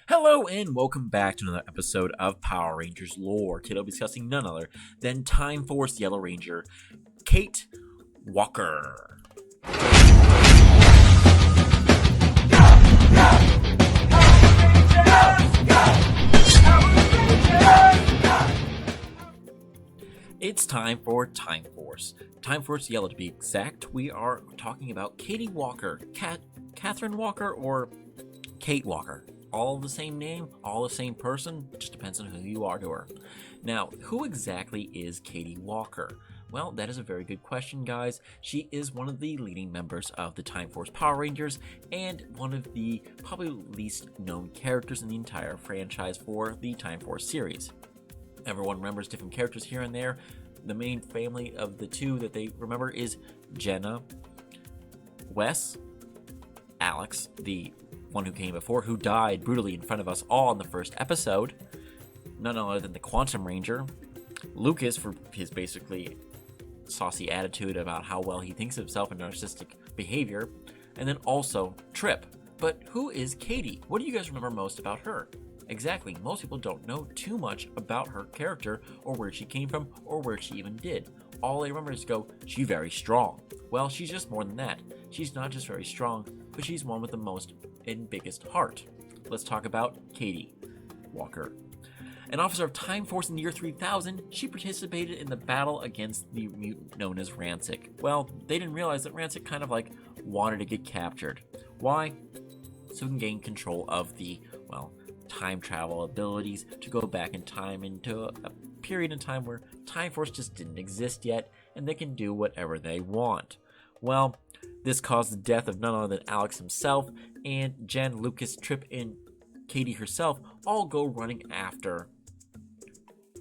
Hello and welcome back to another episode of Power Rangers Lore. Today I'll be discussing none other than Timeforce Yellow Ranger, Kate Walker. It's time for Timeforce. Timeforce Yellow to be exact. We are talking about Katie Walker, Catherine Walker, or Kate Walker. All the same name, all the same person, just depends on who you are to her. Now, who exactly is Katie Walker? Well, that is a very good question, guys. She is one of the leading members of the Timeforce Power Rangers and one of the probably least known characters in the entire franchise for the Timeforce series. Everyone remembers different characters here and there. The main family of the two that they remember is Jenna, Wes, Alex, the one who came before, who died brutally in front of us all in the first episode, none other than the Quantum Ranger, Lucas for his basically saucy attitude about how well he thinks of himself and narcissistic behavior, and then also Trip. But who is Katie? What do you guys remember most about her? Exactly, most people don't know too much about her character or where she came from or where she even did. All they remember is go, she's very strong. Well, she's just more than that. She's not just very strong, but she's one with the most and biggest heart. Let's talk about Katie Walker. An officer of Timeforce in the year 3000, she participated in the battle against the mutant known as Rancic. Well, they didn't realize that Rancic kind of wanted to get captured. Why? So he can gain control of the, time travel abilities to go back in time into a period in time where Timeforce just didn't exist yet, and they can do whatever they want. Well, this caused the death of none other than Alex himself, and Jen, Lucas, Trip, and Katie herself all go running after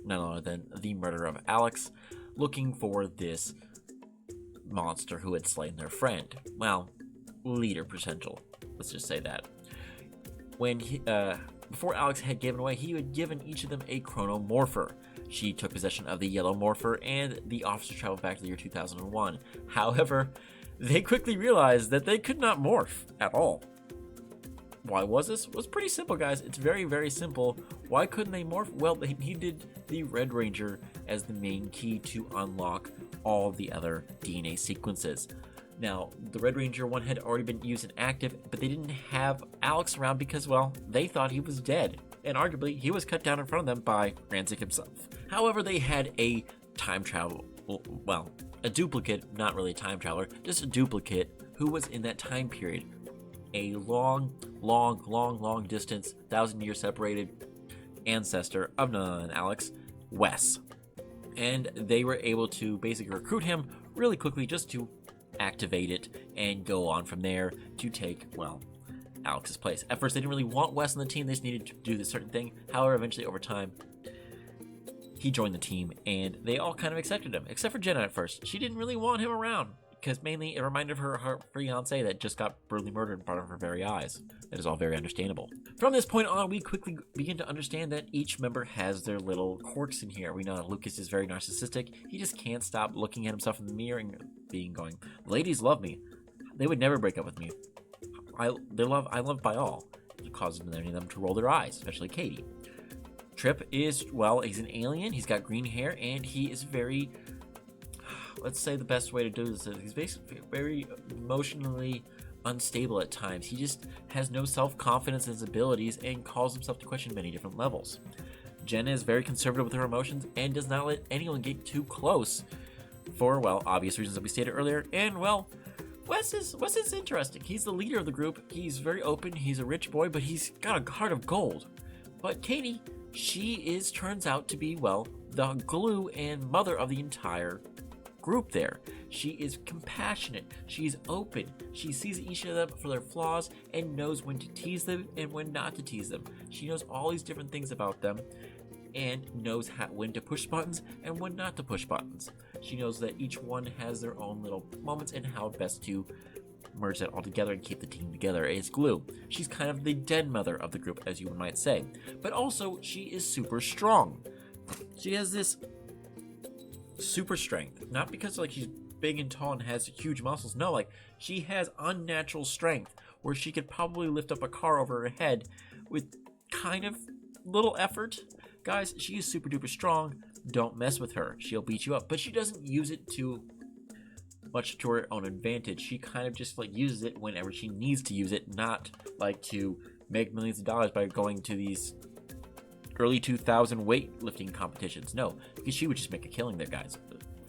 none other than the murder of Alex, looking for this monster who had slain their friend. Well, leader potential. Let's just say that. Before Alex had given away, he had given each of them a chronomorpher. She took possession of the yellow morpher, and the officer traveled back to the year 2001. However, they quickly realized that they could not morph at all. Why was this? It was pretty simple, guys. It's very, very simple. Why couldn't they morph? Well, they needed the Red Ranger as the main key to unlock all the other DNA sequences. Now, the Red Ranger one had already been used and active, but they didn't have Alex around because, they thought he was dead. And arguably, he was cut down in front of them by Rancic himself. However, they had a time travel, a duplicate, not really a time traveler, just a duplicate who was in that time period. A long distance, 1,000-year separated ancestor of none other than Alex, Wes. And they were able to basically recruit him really quickly just to activate it and go on from there to take, Alex's place. At first, they didn't really want Wes on the team. They just needed to do this certain thing. However, eventually, over time, he joined the team, and they all kind of accepted him, except for Jenna at first. She didn't really want him around, because mainly it reminded her of her fiancé that just got brutally murdered in front of her very eyes. That is all very understandable. From this point on, we quickly begin to understand that each member has their little quirks in here. We know that Lucas is very narcissistic. He just can't stop looking at himself in the mirror and going, ladies love me. They would never break up with me. I love by all. It causes many of them to roll their eyes, especially Katie. Trip is, he's an alien. He's got green hair, and he is very, let's say the best way to do this is he's basically very emotionally unstable at times. He just has no self-confidence in his abilities and calls himself to question many different levels. Jenna is very conservative with her emotions and does not let anyone get too close for, obvious reasons that we stated earlier. And, Wes is interesting. He's the leader of the group. He's very open. He's a rich boy, but he's got a heart of gold. But Katie, turns out to be, the glue and mother of the entire group there. She is compassionate. She's open. She sees each of them for their flaws and knows when to tease them and when not to tease them. She knows all these different things about them and knows when to push buttons and when not to push buttons. She knows that each one has their own little moments and how best to merge that all together and keep the team together as glue. She's kind of the dead mother of the group, as you might say. But also, she is super strong. She has this super strength. Not because she's big and tall and has huge muscles. No, she has unnatural strength where she could probably lift up a car over her head with kind of little effort. Guys, she is super duper strong. Don't mess with her. She'll beat you up. But she doesn't use it too much to her own advantage. She kind of just like uses it whenever she needs to use it, not like to make millions of dollars by going to these early 2000 weightlifting competitions. No, because she would just make a killing there, guys.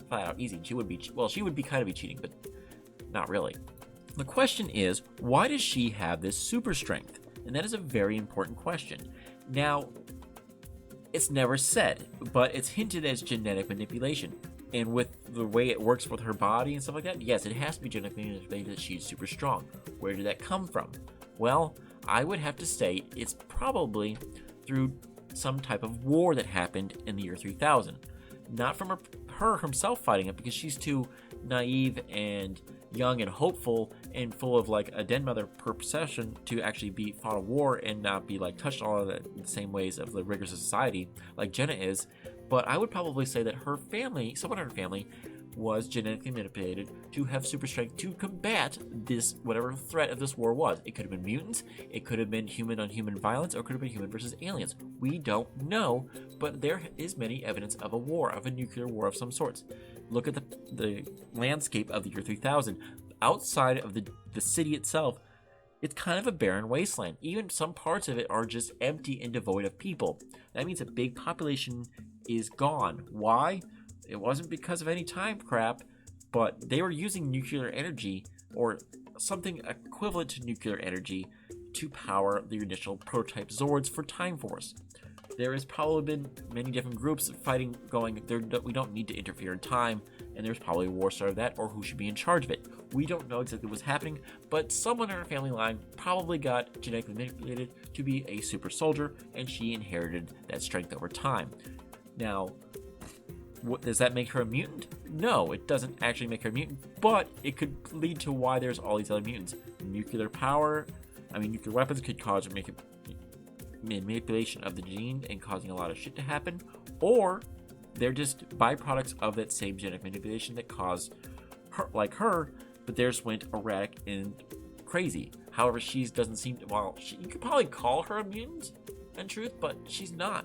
Flat out easy. She would be kind of be cheating, but not really. The question is, why does she have this super strength? And that is a very important question. Now, it's never said, but it's hinted as genetic manipulation. And with the way it works with her body and stuff like that, yes, it has to be genetically manipulated that she's super strong. Where did that come from? Well, I would have to say it's probably through some type of war that happened in the year 3000. Not from her herself fighting it, because she's too naive and young and hopeful and full of like a den mother perception to actually be fought a war and not be like touched all of the same ways of the rigors of society like Jenna is. But I would probably say that her family, someone in her family, was genetically manipulated to have super strength to combat this, whatever threat of this war was. It could have been mutants, it could have been human on human violence, or it could have been human versus aliens. We don't know, but there is many evidence of a war, of a nuclear war of some sorts. Look at the landscape of the year 3000. Outside of the city itself, it's kind of a barren wasteland. Even some parts of it are just empty and devoid of people. That means a big population is gone. Why? It wasn't because of any time crap, but they were using nuclear energy or something equivalent to nuclear energy to power the initial prototype Zords for Timeforce. There has probably been many different groups fighting going, we don't need to interfere in time, and there's probably a war started that, or who should be in charge of it. We don't know exactly what's happening, but someone in our family line probably got genetically manipulated to be a super soldier, and she inherited that strength over time. Now, does that make her a mutant? No, it doesn't actually make her a mutant, but it could lead to why there's all these other mutants. Nuclear weapons could cause manipulation of the gene and causing a lot of shit to happen, or they're just byproducts of that same genetic manipulation that caused her, like her, but theirs went erratic and crazy. However, she doesn't seem to, you could probably call her a mutant in truth, but she's not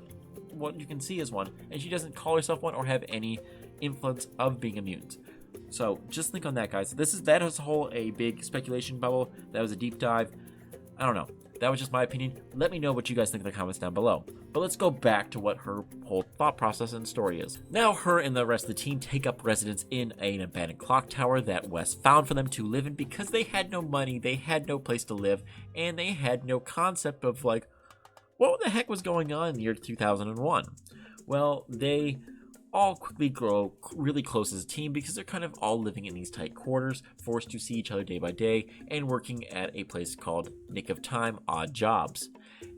what you can see as one, and she doesn't call herself one or have any influence of being a mutant. So just think on that, guys. That is a big speculation bubble. That was a deep dive. I don't know. That was just my opinion. Let me know what you guys think in the comments down below. But let's go back to what her whole thought process and story is. Now, her and the rest of the team take up residence in an abandoned clock tower that Wes found for them to live in because they had no money, they had no place to live, and they had no concept of like, what the heck was going on in the year 2001? Well, they all quickly grow really close as a team because they're kind of all living in these tight quarters, forced to see each other day by day, and working at a place called Nick of Time Odd Jobs.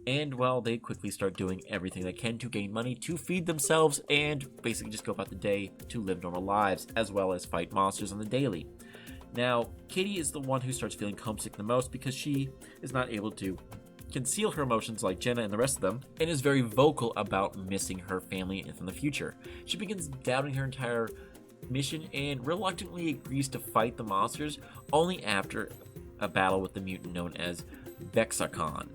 And, well, they quickly start doing everything they can to gain money to feed themselves and basically just go about the day to live normal lives, as well as fight monsters on the daily. Now, Katie is the one who starts feeling homesick the most because she is not able to conceal her emotions like Jenna and the rest of them, and is very vocal about missing her family from the future. She begins doubting her entire mission and reluctantly agrees to fight the monsters only after a battle with the mutant known as Vexacon.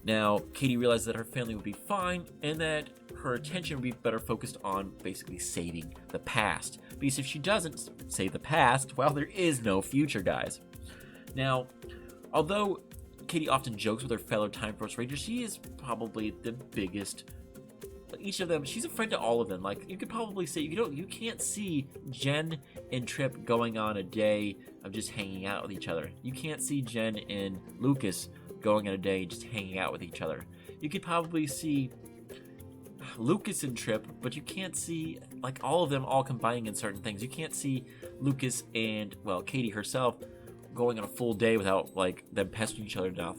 Now, Katie realizes that her family would be fine and that her attention would be better focused on basically saving the past. Because if she doesn't save the past, well, there is no future, guys. Now, although Katie often jokes with her fellow Timeforce Rangers, she is probably the biggest. Each of them, she's a friend to all of them. Like, you could probably say, you can't see Jen and Trip going on a day of just hanging out with each other. You can't see Jen and Lucas going on a day just hanging out with each other. You could probably see Lucas and Trip, but you can't see like all of them all combining in certain things. You can't see Lucas and, well, Katie herself going on a full day without like them pestering each other enough.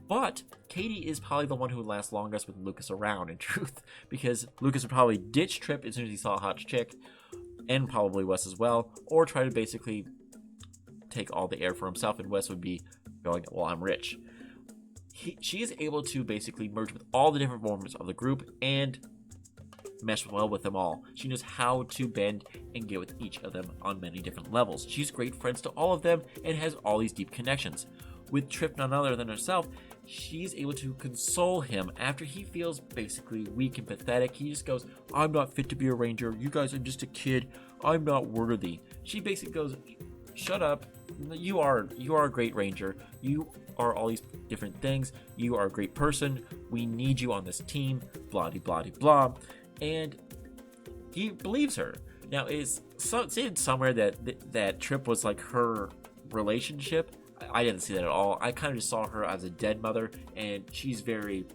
But Katie is probably the one who would last longest with Lucas around, in truth, because Lucas would probably ditch Trip as soon as he saw a hot chick, and probably Wes as well, or try to basically take all the air for himself, and Wes would be going, well, I'm rich. She is able to basically merge with all the different members of the group and mesh well with them all. She knows how to bend and get with each of them on many different levels. She's great friends to all of them and has all these deep connections. With Trip none other than herself, she's able to console him after he feels basically weak and pathetic. He just goes, I'm not fit to be a ranger. You guys are just a kid. I'm not worthy. She basically goes, shut up. You are a great ranger. You are all these different things. You are a great person. We need you on this team. Blah, blah, blah, blah. And he believes her. Now, it's said somewhere that Trip was like her relationship. I didn't see that at all. I kind of just saw her as a dead mother, and she's very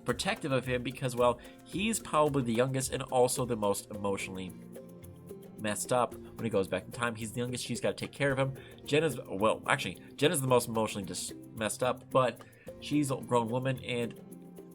protective of him because, well, he's probably the youngest and also the most emotionally messed up when he goes back in time. He's the youngest. She's got to take care of him. Jenna's the most emotionally just messed up, but she's a grown woman, and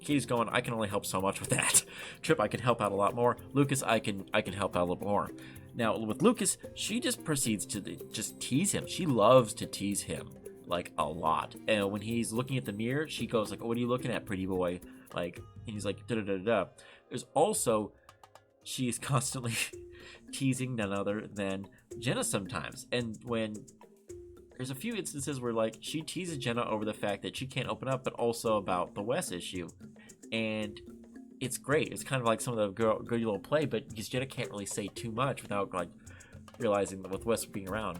Katie's going, I can only help so much with that. Trip, I can help out a lot more. Lucas, I can help out a little more. Now, with Lucas, she just proceeds to just tease him. She loves to tease him, like, a lot. And when he's looking at the mirror, she goes, like, what are you looking at, pretty boy? Like, and he's like, da-da-da-da-da. There's also, she's constantly teasing none other than Jenna sometimes. And when there's a few instances where, like, she teases Jenna over the fact that she can't open up, but also about the Wes issue. And it's great. It's kind of like some of the good little play, but because Jenna can't really say too much without, like, realizing that with Wes being around.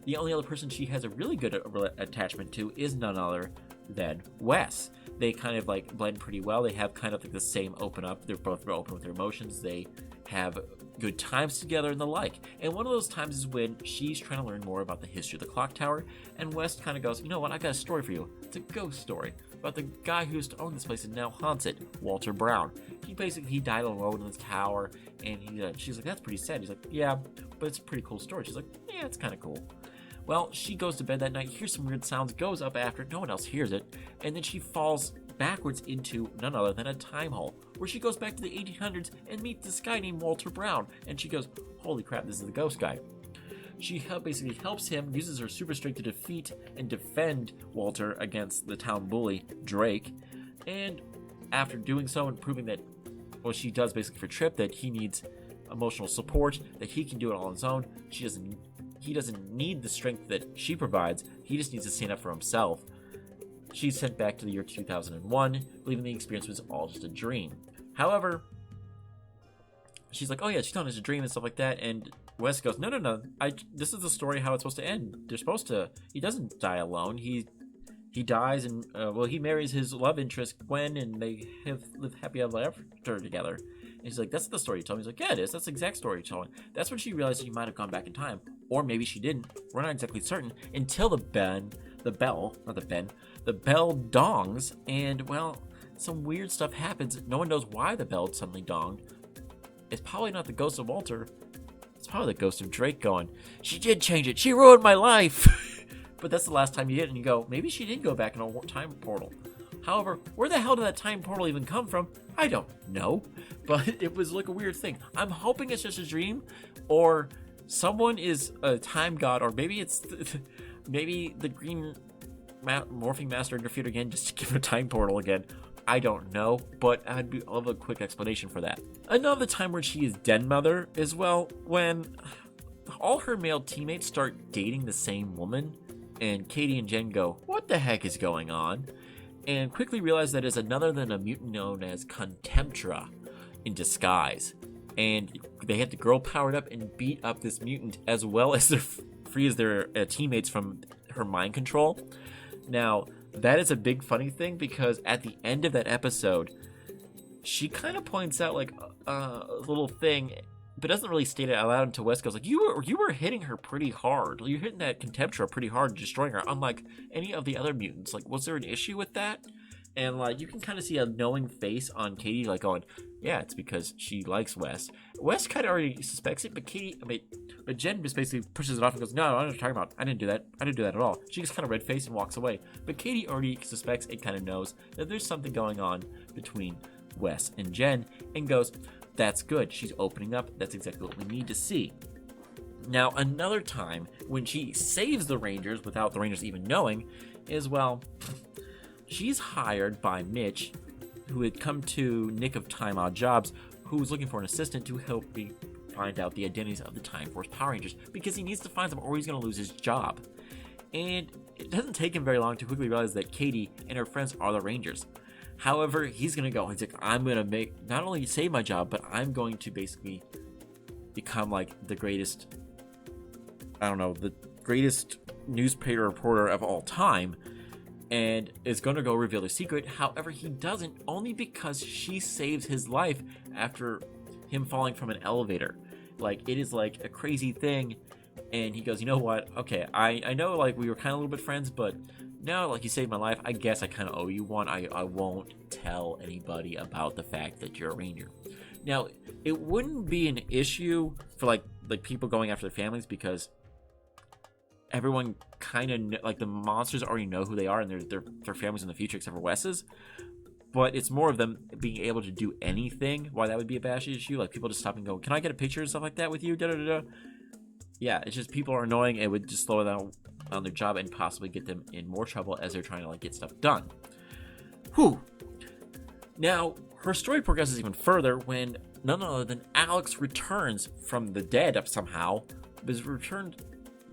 The only other person she has a really good attachment to is none other than Wes. They kind of, like, blend pretty well. They have kind of like the same open up. They're both open with their emotions. They have good times together and the like. And one of those times is when she's trying to learn more about the history of the clock tower, and Wes kind of goes, you know what, I got a story for you. It's a ghost story about the guy who used to own this place and now haunts it, Walter Brown. He died alone in this tower, and she's like, that's pretty sad. He's like, yeah, but it's a pretty cool story. She's like, yeah, it's kind of cool. Well, she goes to bed that night, hears some weird sounds, goes up after it, no one else hears it, and then she falls backwards into none other than a time hole, where she goes back to the 1800s and meets this guy named Walter Brown, and she goes, holy crap, this is the ghost guy. She basically helps him, uses her super strength to defeat and defend Walter against the town bully, Drake, and after doing so and proving that, well, she does basically for Trip, that he needs emotional support, that he can do it all on his own, he doesn't need the strength that she provides, he just needs to stand up for himself. She's sent back to the year 2001, believing the experience was all just a dream. However, she's like, oh yeah, she's telling us a dream and stuff like that, and Wes goes, no, this is the story how it's supposed to end. He doesn't die alone, he dies and, he marries his love interest, Gwen, and they live happy ever after together. And he's like, that's the story you told me. He's like, yeah, it is. That's the exact story you told me. That's when she realized she might have gone back in time. Or maybe she didn't. We're not exactly certain until the bell dongs, and, well, some weird stuff happens. No one knows why the bell suddenly donged. It's probably not the ghost of Walter. It's probably the ghost of Drake going, she did change it. She ruined my life. But that's the last time you did it, and you go, maybe she did go back in a time portal. However, where the hell did that time portal even come from? I don't know. But it was like a weird thing. I'm hoping it's just a dream, or someone is a time god, or maybe maybe the green morphing master interfered again just to give a time portal again. I don't know, but I'd love a quick explanation for that. Another time where she is den mother is, well, when all her male teammates start dating the same woman, and Katie and Jen go, what the heck is going on? And quickly realize that is another than a mutant known as Contemptra in disguise. And they had the girl powered up and beat up this mutant, as well as free as their teammates from her mind control. Now, that is a big funny thing, because at the end of that episode, she kind of points out like a little thing, but doesn't really state it out loud until Wes goes like, you were hitting her pretty hard. You're hitting that Contemptra pretty hard, destroying her, unlike any of the other mutants. Like, was there an issue with that? And, like, you can kind of see a knowing face on Katie, like, going, yeah, it's because she likes Wes. Wes kind of already suspects it, but Jen just basically pushes it off and goes, no, I don't know what you're talking about. I didn't do that. I didn't do that at all. She just kind of red-faced and walks away. But Katie already suspects and kind of knows that there's something going on between Wes and Jen, and goes, that's good. She's opening up. That's exactly what we need to see. Now, another time when she saves the Rangers without the Rangers even knowing is, well, she's hired by Mitch, who had come to Nick of Time Odd Jobs, who was looking for an assistant to help find out the identities of the Timeforce Power Rangers, because he needs to find them or he's going to lose his job. And it doesn't take him very long to quickly realize that Katie and her friends are the Rangers. However, he's going to go. He's like, I'm going to make, not only save my job, but I'm going to basically become like the greatest, I don't know, the greatest newspaper reporter of all time, and is going to go reveal the secret. However, he doesn't, only because she saves his life after him falling from an elevator. Like, it is like a crazy thing, and he goes, you know what, okay, I know like we were kind of a little bit friends, but now like you saved my life, I guess I kind of owe you one. I won't tell anybody about the fact that you're a Ranger. Now, it wouldn't be an issue for like people going after their families, because everyone kind of like the monsters already know who they are, and their families in the future, except for Wes's. But it's more of them being able to do anything. Why that would be a bad issue? Like people just stop and go, "Can I get a picture and stuff like that with you?" Da da da. Yeah, it's just people are annoying. It would just slow them on their job and possibly get them in more trouble as they're trying to like get stuff done. Whew. Now her story progresses even further when none other than Alex returns from the dead somehow. His returned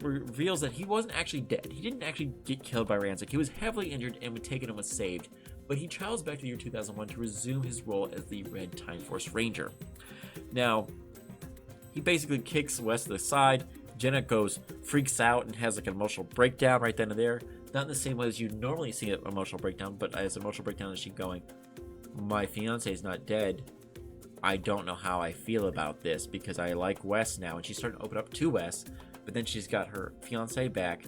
reveals that he wasn't actually dead. He didn't actually get killed by Rancic. He was heavily injured and was taken and was saved. But he travels back to the year 2001 to resume his role as the Red Timeforce Ranger. Now, he basically kicks Wes to the side. Jenna freaks out and has like an emotional breakdown right then and there. Not in the same way as you normally see an emotional breakdown, but as an emotional breakdown as she going, my fiance is not dead. I don't know how I feel about this because I like Wes now. And she's starting to open up to Wes, but then she's got her fiance back,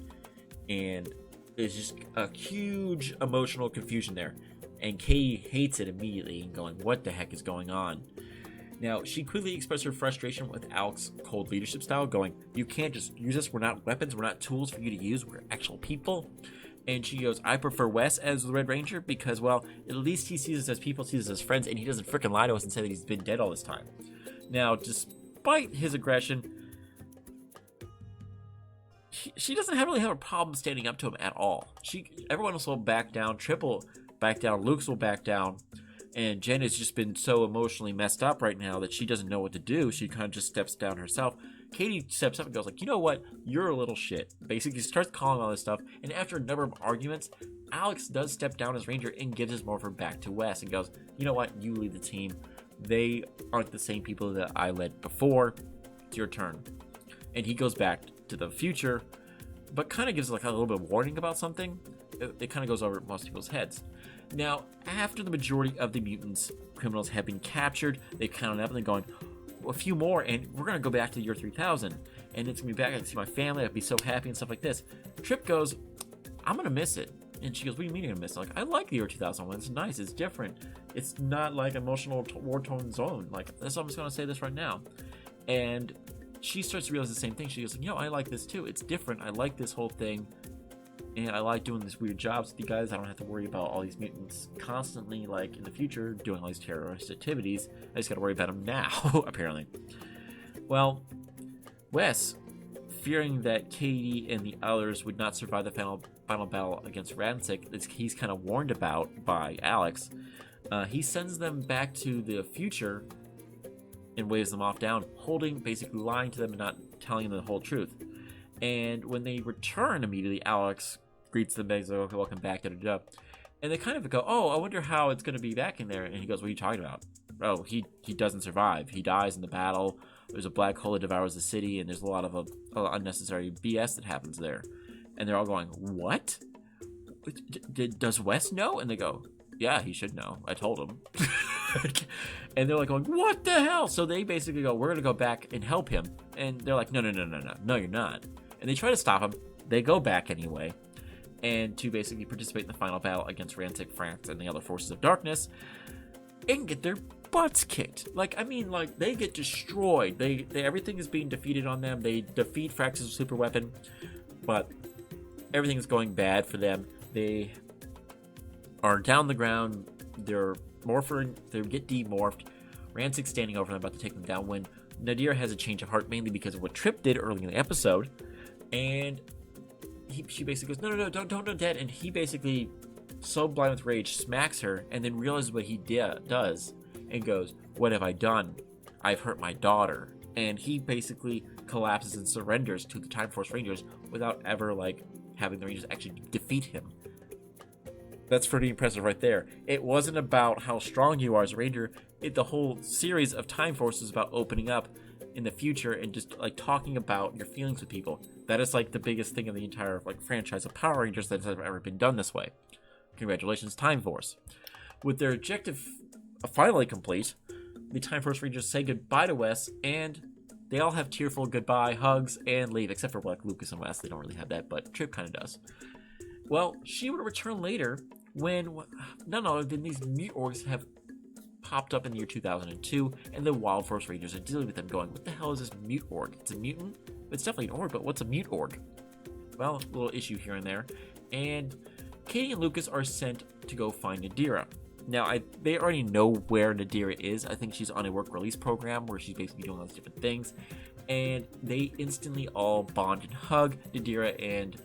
and there's just a huge emotional confusion there. And Katie hates it immediately and going, what the heck is going on? Now, she quickly expressed her frustration with Alex's cold leadership style, going, you can't just use us. We're not weapons. We're not tools for you to use. We're actual people. And she goes, I prefer Wes as the Red Ranger because, well, at least he sees us as people, sees us as friends, and he doesn't freaking lie to us and say that he's been dead all this time. Now, despite his aggression, she doesn't really have a problem standing up to him at all. Everyone else will back down. Trip will back down. Luke's will back down. And Jen has just been so emotionally messed up right now that she doesn't know what to do. She kind of just steps down herself. Katie steps up and goes like, you know what? You're a little shit. Basically starts calling all this stuff. And after a number of arguments, Alex does step down as Ranger and gives his morpher back to Wes and goes, you know what? You lead the team. They aren't the same people that I led before. It's your turn. And he goes back to the future, but kind of gives like a little bit of warning about something. It kind of goes over most people's heads. Now, after the majority of the mutants criminals have been captured, they count up and they're going, a few more, and we're going to go back to the year 3000, and it's going to be back. I can see my family. I'd be so happy and stuff like this. Trip goes, I'm going to miss it. And she goes, what do you mean you're going to miss it? Like, I like the year 2001. It's nice. It's different. It's not like emotional war-torn zone. Like, that's what I'm just going to say this right now. And she starts to realize the same thing. She goes, I like this too. It's different. I like this whole thing. And I like doing these weird jobs with you guys. I don't have to worry about all these mutants constantly, like, in the future, doing all these terrorist activities. I just gotta worry about them now, apparently. Well, Wes, fearing that Katie and the others would not survive the final battle against Rancic, he's kind of warned about by Alex, he sends them back to the future and waves them off down, basically lying to them and not telling them the whole truth. And when they return immediately, Alex greets them, begs, okay, welcome back, da-da-da. And they kind of go, I wonder how it's going to be back in there. And he goes, what are you talking about? Oh, he doesn't survive. He dies in the battle. There's a black hole that devours the city, and there's a lot of unnecessary BS that happens there. And they're all going, what? Does Wes know? And they go, yeah, he should know. I told him. And they're like going, what the hell? So they basically go, we're going to go back and help him. And they're like, no, you're not. And they try to stop him. They go back anyway. And to basically participate in the final battle against Rancic, France, and the other forces of darkness. And get their butts kicked. They get destroyed. They everything is being defeated on them. They defeat Frax's super weapon. But everything is going bad for them. They are down the ground. They're morphing. They get demorphed. Rancic's standing over them, about to take them down, when Nadir has a change of heart, mainly because of what Trip did early in the episode. And she basically goes, no, don't dead. And he basically, so blind with rage, smacks her, and then realizes what he does and goes, what have I done? I've hurt my daughter. And he basically collapses and surrenders to the Timeforce Rangers without ever having the Rangers actually defeat him. That's pretty impressive right there. It wasn't about how strong you are as a Ranger. The whole series of Timeforce is about opening up in the future and just like talking about your feelings with people. That is like the biggest thing of the entire like franchise of Power Rangers that has ever been done this way. Congratulations, Timeforce. With their objective finally complete, the Timeforce Rangers say goodbye to Wes, and they all have tearful goodbye hugs and leave, except for like Lucas and Wes. They don't really have that, but Trip kind of does. Well, she would return later when none other than these Mute Orgs have popped up in the year 2002, and the Wild Force Rangers are dealing with them going, what the hell is this Mute Org? It's a mutant? It's definitely an org, but what's a Mute Org? Well, a little issue here and there. And Katie and Lucas are sent to go find Nadira. Now, they already know where Nadira is. I think she's on a work release program where she's basically doing all these different things. And they instantly all bond and hug. Nadira and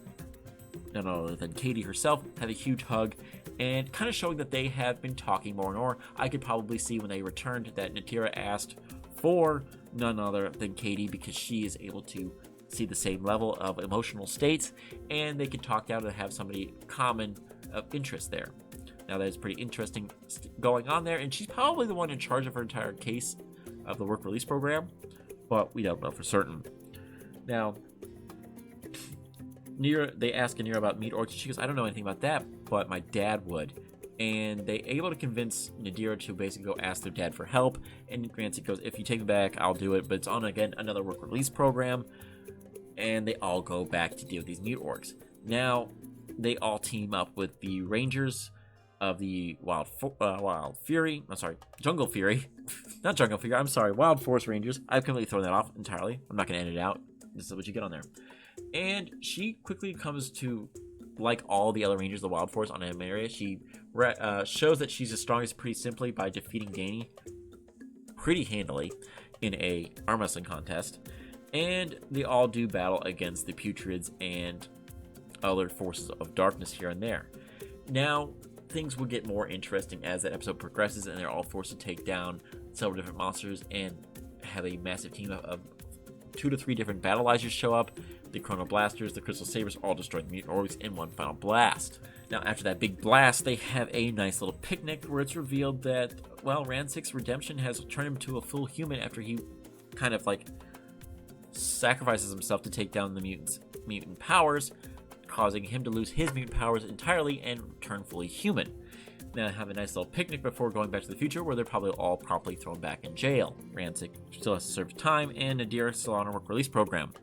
none other than Katie herself have a huge hug, and kind of showing that they have been talking more and more. I could probably see when they returned that Nadira asked for none other than Katie because she is able to see the same level of emotional states, and they could talk down and have somebody common of interest there. Now that is pretty interesting going on there, and she's probably the one in charge of her entire case of the work release program, but we don't know for certain. Now, they ask Nadira about Mute Orgs, and she goes, I don't know anything about that, but my dad would. And they able to convince Nadira to basically go ask their dad for help, and Rancic goes, if you take me back, I'll do it, but it's on, again, another work release program, and they all go back to deal with these Mute Orgs. Now, they all team up with the Rangers of the Jungle Fury. Not Jungle Fury, I'm sorry, Wild Force Rangers. I've completely thrown that off entirely. I'm not going to edit it out. This is what you get on there. And she quickly comes to like all the other Rangers of the Wild Force on an area. She shows that she's the strongest pretty simply by defeating Danny pretty handily in a arm wrestling contest. And they all do battle against the Putrids and other forces of darkness here and there. Now, things will get more interesting as that episode progresses, and they're all forced to take down several different monsters and have a massive team of 2 to 3 different battleizers show up. The Chrono Blasters, the Crystal Sabers all destroy the Mutant Orgs in one final blast. Now, after that big blast, they have a nice little picnic where it's revealed that, well, Rancic's redemption has turned him to a full human after he kind of like sacrifices himself to take down the mutant powers, causing him to lose his mutant powers entirely and turn fully human. Now have a nice little picnic before going back to the future, where they're probably all promptly thrown back in jail. Rancic still has to serve time, and Nadira still on a work release program.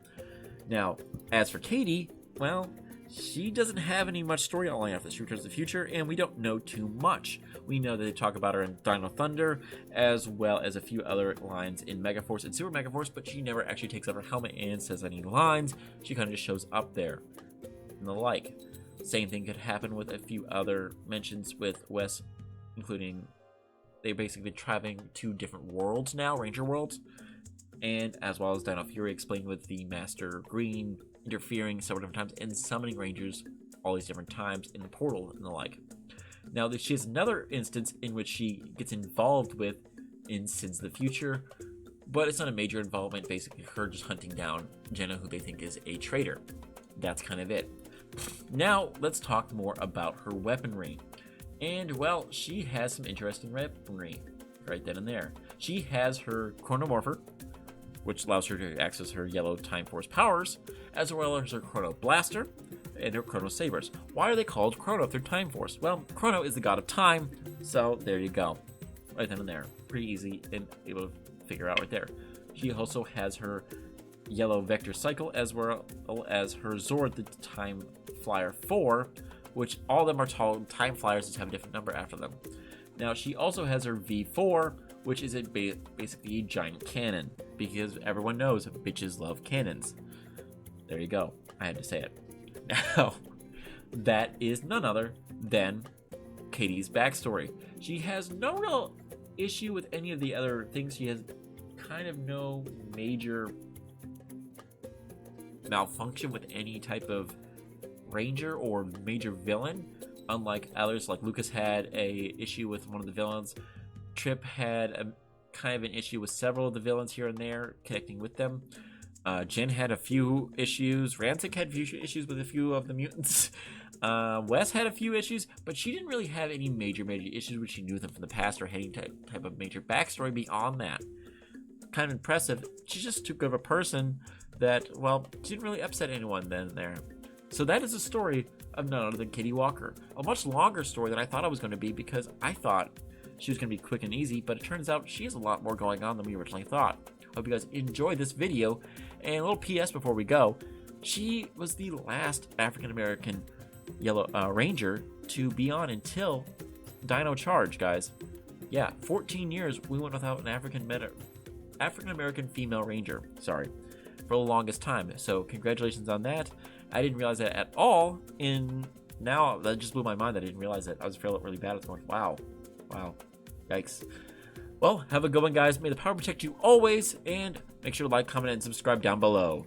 Now, as for Katie, well, she doesn't have any much storyline after she returns to the future, and we don't know too much. We know that they talk about her in Dino Thunder, as well as a few other lines in Megaforce and Super Megaforce, but she never actually takes off her helmet and says any lines. She kind of just shows up there, and the like. Same thing could happen with a few other mentions with Wes, including they basically traveling to different worlds now, Ranger worlds, and as well as Dino Fury explained with the Master Green interfering several different times and summoning Rangers all these different times in the portal and the like. Now, she has another instance in which she gets involved with in Sins of the Future, but it's not a major involvement, basically her just hunting down Jenna, who they think is a traitor. That's kind of it. Now, let's talk more about her weaponry. And, well, she has some interesting weaponry right then and there. She has her Chronomorpher, which allows her to access her yellow Timeforce powers, as well as her Chrono Blaster and her Chrono Sabers. Why are they called Chrono if they're Timeforce? Well, Chrono is the god of time, so there you go. Right then and there. Pretty easy and able to figure out right there. She also has her yellow Vector Cycle, as well as her Zord, the Time Flyer 4, which all of them are called Time Flyers, just have a different number after them. Now, she also has her V4, which is basically a giant cannon, because everyone knows bitches love cannons. There you go. I had to say it. Now, that is none other than Katie's backstory. She has no real issue with any of the other things. She has kind of no major malfunction with any type of Ranger or major villain, unlike others. Like Lucas had a issue with one of the villains. Trip had a kind of an issue with several of the villains here and there, connecting with them. Jin had a few issues. Rancic had a few issues with a few of the mutants. Wes had a few issues, but she didn't really have any major issues when she knew them from the past or any type of major backstory beyond that. Kind of impressive. She's just too good of a person that, well, she didn't really upset anyone then and there. So that is the story of none other than Kitty Walker. A much longer story than I thought it was going to be, because I thought she was going to be quick and easy, but it turns out she has a lot more going on than we originally thought. Hope you guys enjoyed this video. And a little PS before we go. She was the last African-American Yellow Ranger to be on until Dino Charge, guys. Yeah, 14 years we went without an African-American female Ranger, sorry, for the longest time. So congratulations on that. I didn't realize that at all. Now that just blew my mind that I didn't realize that. I was feeling really bad. I was going, wow, yikes. Well, have a good one, guys. May the power protect you always, and make sure to like, comment, and subscribe down below.